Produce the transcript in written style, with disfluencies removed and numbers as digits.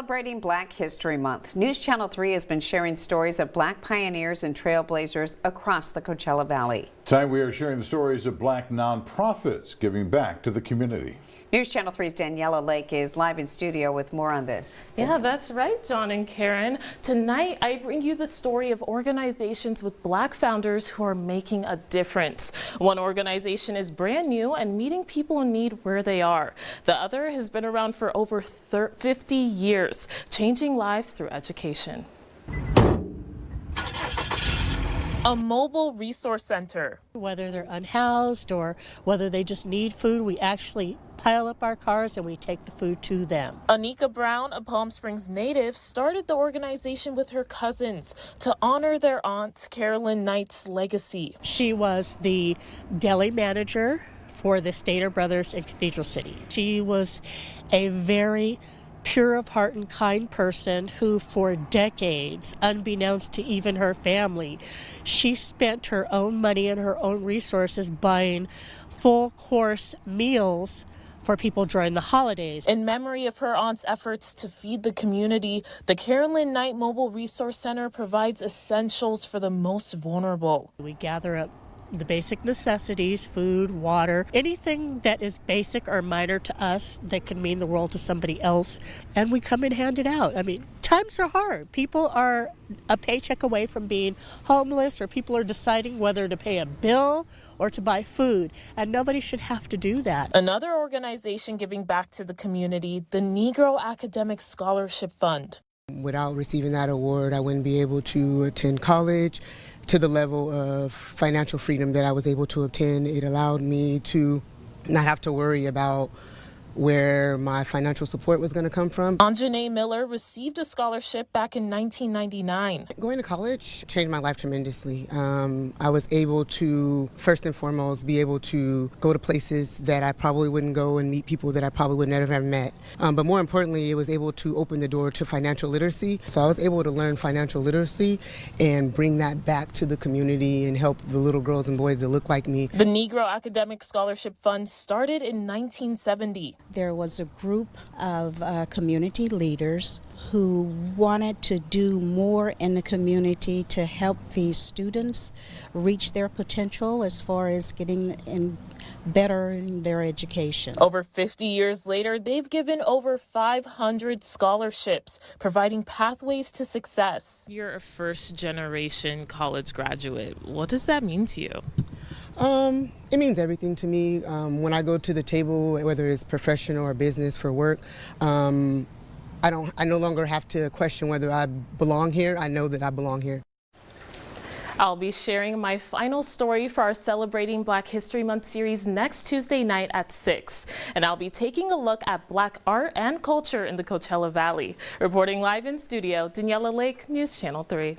Celebrating Black History Month, News Channel 3 has been sharing stories of Black pioneers and trailblazers across the Coachella Valley. Tonight we are sharing the stories of Black nonprofits giving back to the community. News Channel 3's Daniela Lake is live in studio with more on this. Yeah, that's right, John and Karen. Tonight, I bring you the story of organizations with Black founders who are making a difference. One organization is brand new and meeting people in need where they are. The other has been around for over 50 years, changing lives through education. A mobile resource center. Whether they're unhoused or whether they just need food, we actually pile up our cars and we take the food to them. Anika Brown, a Palm Springs native, started the organization with her cousins to honor their aunt Carolyn Knight's legacy. She was the deli manager for the Stater Brothers in Cathedral City. She was a very pure of heart and kind person who for decades, unbeknownst to even her family, she spent her own money and her own resources buying full course meals for people during the holidays. In memory of her aunt's efforts to feed the community, the Carolyn Knight Mobile Resource Center provides essentials for the most vulnerable. We gather up the basic necessities, food, water, anything that is basic or minor to us that can mean the world to somebody else, and we come and hand it out. I mean, times are hard. People are a paycheck away from being homeless, or people are deciding whether to pay a bill or to buy food, and nobody should have to do that. Another organization giving back to the community, the Negro Academic Scholarship Fund. Without receiving that award, I wouldn't be able to attend college to the level of financial freedom that I was able to obtain. It allowed me to not have to worry about where my financial support was going to come from. Anjanae Miller received a scholarship back in 1999. Going to college changed my life tremendously. I was able to, first and foremost, be able to go to places that I probably wouldn't go and meet people that I probably would never have met. But more importantly, it was able to open the door to financial literacy. So I was able to learn financial literacy and bring that back to the community and help the little girls and boys that look like me. The Negro Academic Scholarship Fund started in 1970. There was a group of community leaders who wanted to do more in the community to help these students reach their potential as far as getting better in their education. Over 50 years later, they've given over 500 scholarships, providing pathways to success. You're a first-generation college graduate. What does that mean to you? It means everything to me. When I go to the table, whether it's professional or business for work, I no longer have to question whether I belong here. I know that I belong here. I'll be sharing my final story for our Celebrating Black History Month series next Tuesday night at 6. And I'll be taking a look at Black art and culture in the Coachella Valley. Reporting live in studio, Daniela Lake, News Channel 3.